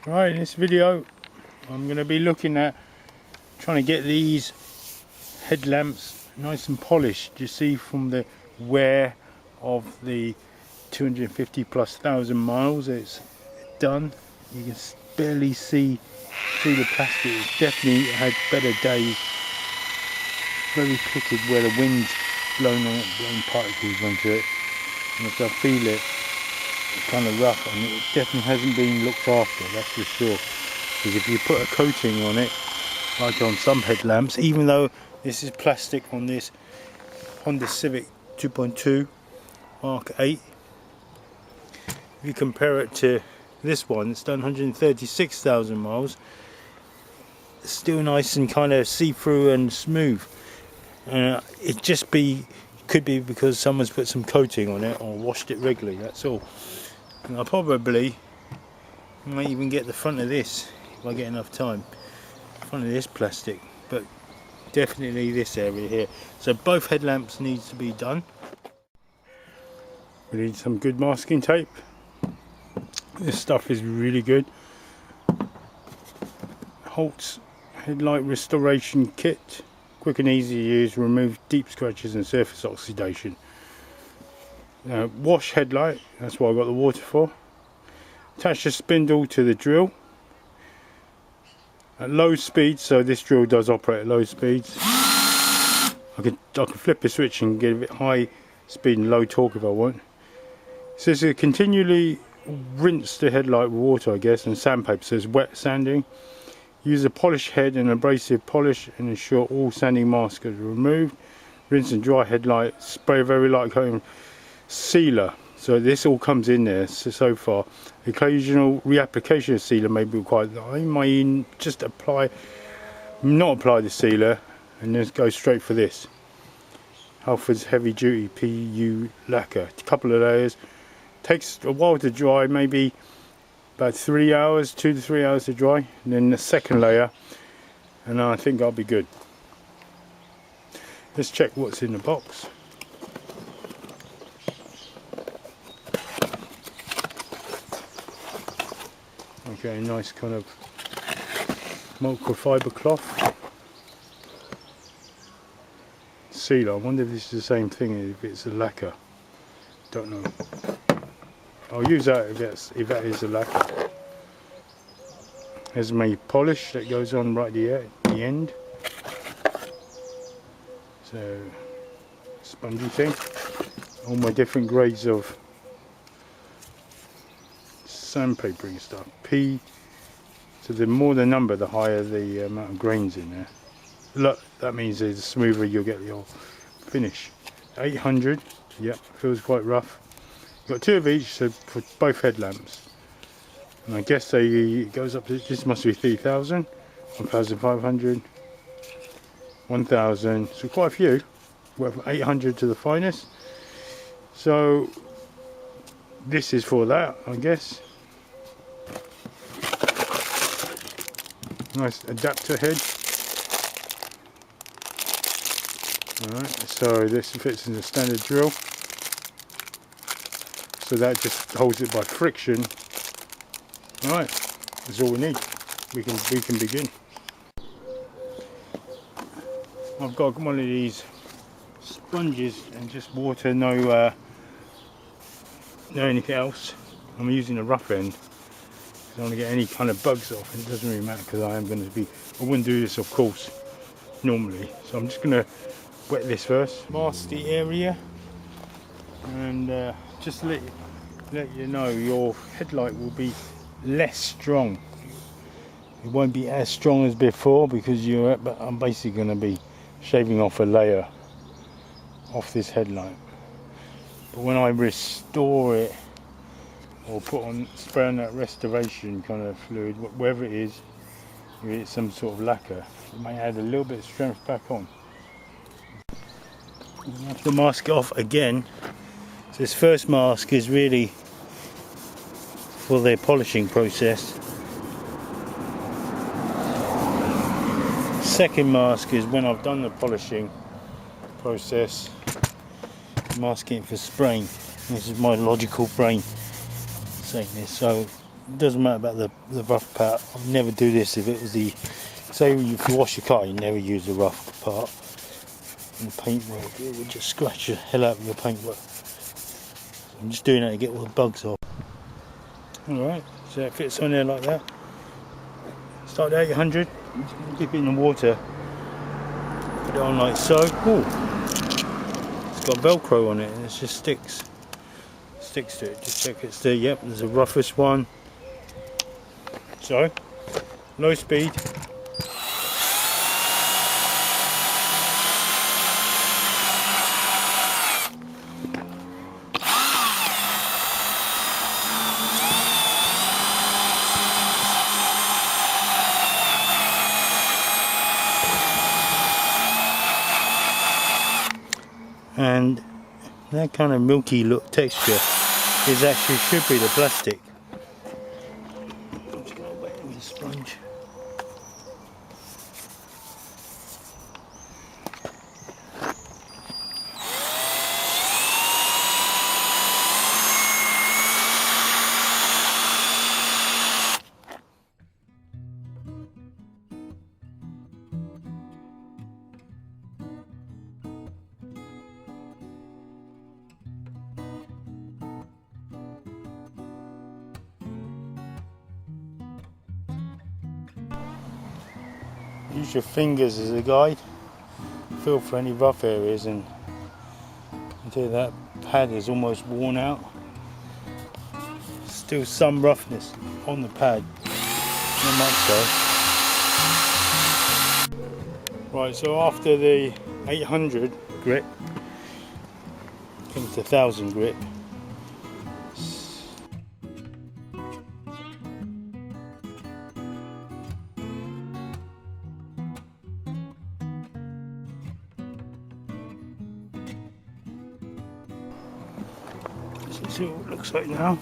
Right, in this video I'm going to be looking at trying to get these headlamps nice and polished. You see from the wear of the 250,000+ miles it's done, you can barely see through the plastic. It definitely had better days. Very pitted where the wind's blowing particles onto it, and if I feel it, it's kind of rough, and it definitely hasn't been looked after, that's for sure. Because if you put a coating on it, like on some headlamps, even though this is plastic on this Honda Civic 2.2 Mark 8, if you compare it to this one, it's done 136,000 miles, it's still nice and kind of see-through and smooth. It just could be because someone's put some coating on it or washed it regularly, that's all. And I probably might even get the front of this if I get enough time, front of this plastic, but definitely this area here. So both headlamps needs to be done. We need some good masking tape. This stuff is really good. Holts Headlight Restoration Kit. Quick and easy to use, remove deep scratches and surface oxidation. Wash headlight, that's what I got the water for. Attach the spindle to the drill at low speed, so this drill does operate at low speeds. I can flip the switch and get a bit high speed and low torque if I want. It says to continually rinse the headlight with water, I guess, and sandpaper. Says wet sanding. Use a polished head and abrasive polish and ensure all sanding masks are removed. Rinse and dry headlight. Spray a very light coating sealer. So this all comes in there so far. Occasional reapplication of sealer may be required. I might just not apply the sealer and just go straight for this. Halford's heavy duty PU lacquer. A couple of layers. Takes a while to dry, maybe about 3 hours, 2 to 3 hours to dry, and then the second layer, and I think I'll be good. Let's check what's in the box. Okay, nice kind of microfiber cloth. Sealer, I wonder if this is the same thing, if it's a lacquer. Don't know. I'll use that if that is a lacquer. There's my polish that goes on right at the end. So, spongy thing. All my different grades of sandpapering stuff. So the more the number, the higher the amount of grains in there. Look, that means the smoother you'll get your finish. 800, yep, feels quite rough. Got two of each, so for both headlamps. And I guess it goes up to, this must be 3,000, 1,500, 1,000, so quite a few. Worth 800 to the finest. So this is for that, I guess. Nice adapter head. Alright, so this fits in the standard drill. So that just holds it by friction. Alright, that's all we need. We can begin. I've got one of these sponges and just water, no anything else. I'm using a rough end. I don't want to get any kind of bugs off. It doesn't really matter because I wouldn't do this of course normally. So I'm just going to wet this first. Mask the area and just let you know your headlight will be less strong. It won't be as strong as before because I'm basically going to be shaving off a layer off this headlight. But when I restore it or spray on that restoration kind of fluid, whatever it is, if it's some sort of lacquer, it may add a little bit of strength back on. I have to mask it off again. So this first mask is really for the polishing process. Second mask is when I've done the polishing process, masking it for spraying. This is my logical brain saying this. So it doesn't matter about the rough part. I'd never do this if it was the, say if you wash your car, you never use the rough part. And the paintwork, it would just scratch the hell out of your paintwork. I'm just doing that to get all the bugs off. Alright, so it fits on there like that. Start at 800, dip it in the water, put it on like so. Ooh, it's got Velcro on it and it just sticks to it. Just check it's there. Yep, there's the roughest one. So, low speed. And that kind of milky look texture is actually should be the plastic. I'm just going to wet it with a sponge. Use your fingers as a guide. Feel for any rough areas, and until that pad is almost worn out. Still some roughness on the pad, not much though. Right, so after the 800 grit comes the 1000 grit. See what it looks like now.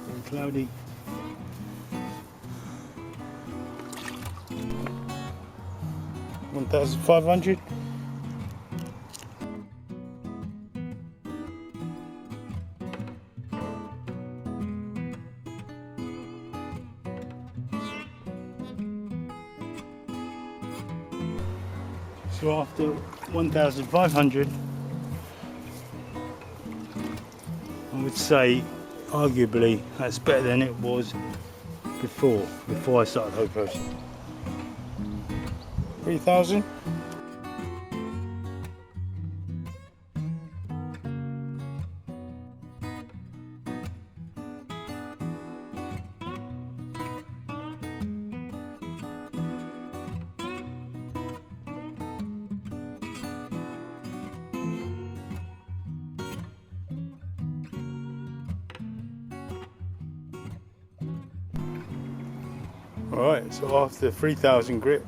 Very cloudy. $1,500. So after 1,500. I would say, arguably, that's better than it was before I started hose posting. 3,000. Alright, so after 3,000 grit,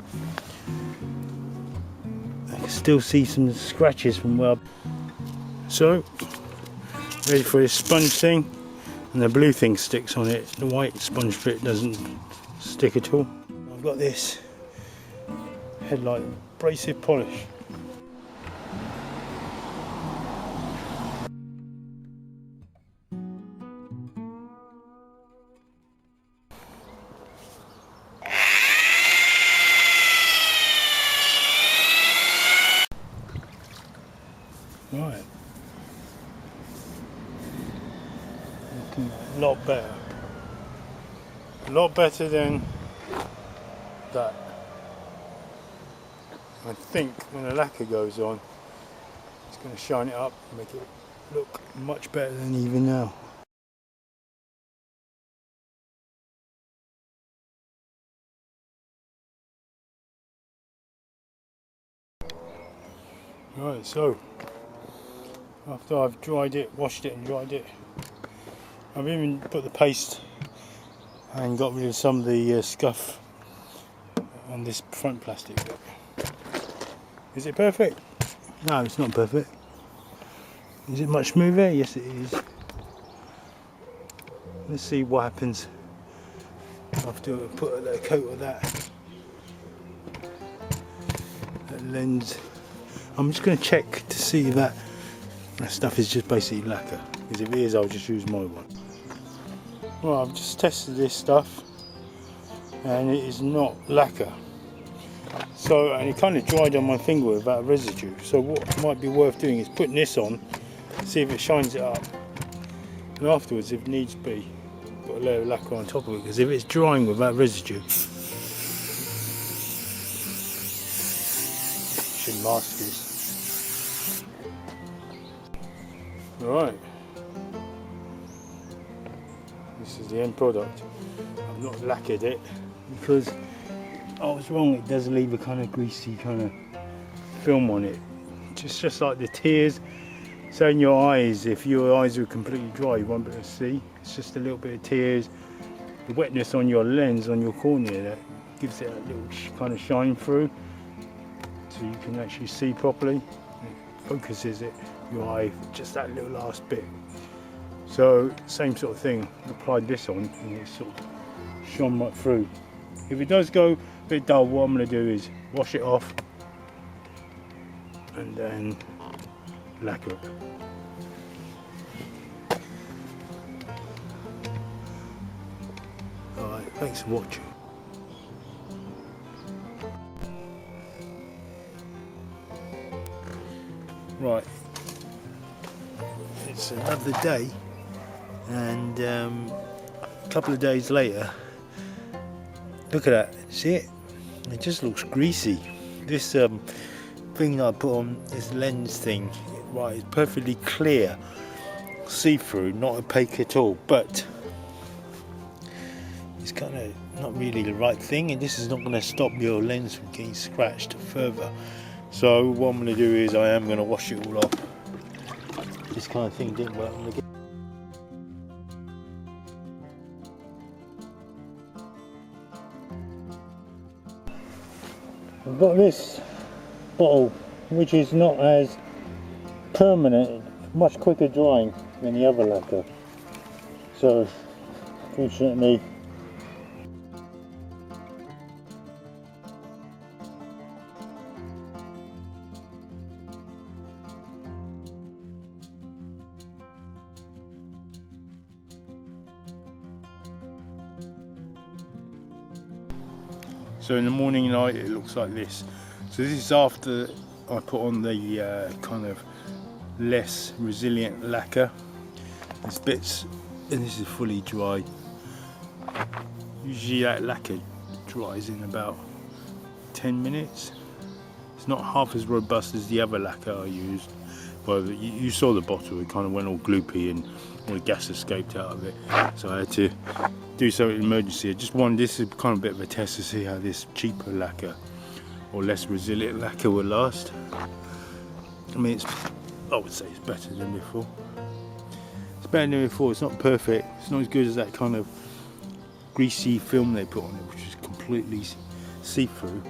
I can still see some scratches from where. So, ready for this sponge thing, and the blue thing sticks on it. The white sponge bit doesn't stick at all. I've got this headlight abrasive polish. Right, looking a lot better than that. I think when the lacquer goes on, it's going to shine it up and make it look much better than even now. Right, so after I've dried it, washed it and dried it, I've even put the paste and got rid of some of the scuff on this front plastic. Is it perfect? No, it's not perfect. Is it much smoother? Yes, it is. Let's see what happens after I put a coat of that lens. I'm just going to check to see that stuff is just basically lacquer, because if it is, I'll just use my one. Well, I've just tested this stuff and it is not lacquer. So, and it kind of dried on my finger without residue. So what might be worth doing is putting this on, see if it shines it up. And afterwards, if needs be, put a layer of lacquer on top of it, because if it's drying without residue, it should mask this. Right. This is the end product. I've not lacquered it because I was wrong, it does leave a kind of greasy kind of film on it. Just like the tears. So in your eyes, if your eyes are completely dry, you won't be able to see. It's just a little bit of tears. The wetness on your lens, on your cornea, that gives it a little kind of shine through, so you can actually see properly. It focuses it, your eye, just that little last bit. So same sort of thing, applied this on and it sort of shone right through. If it does go a bit dull, what I'm going to do is wash it off and then lacquer it. Alright, thanks for watching. Right, it's another day, and a couple of days later, look at that, see it? It just looks greasy. This thing I put on, this lens thing, right, it's perfectly clear, see-through, not opaque at all, but it's kind of not really the right thing, and this is not going to stop your lens from getting scratched further. So what I'm going to do is I am going to wash it all off. This kind of thing didn't work. I've got this bottle which is not as permanent, much quicker drying than the other lacquer. So fortunately so in the morning and night it looks like this. So this is after I put on the kind of less resilient lacquer. There's bits, and this is fully dry. Usually that lacquer dries in about 10 minutes. It's not half as robust as the other lacquer I used. But you saw the bottle, it kind of went all gloopy and all the gas escaped out of it. So I had to do something in emergency. I just wanted, this is kind of a bit of a test to see how this cheaper lacquer or less resilient lacquer will last. I mean, I would say it's better than before. It's better than before. It's not perfect. It's not as good as that kind of greasy film they put on it, which is completely see-through.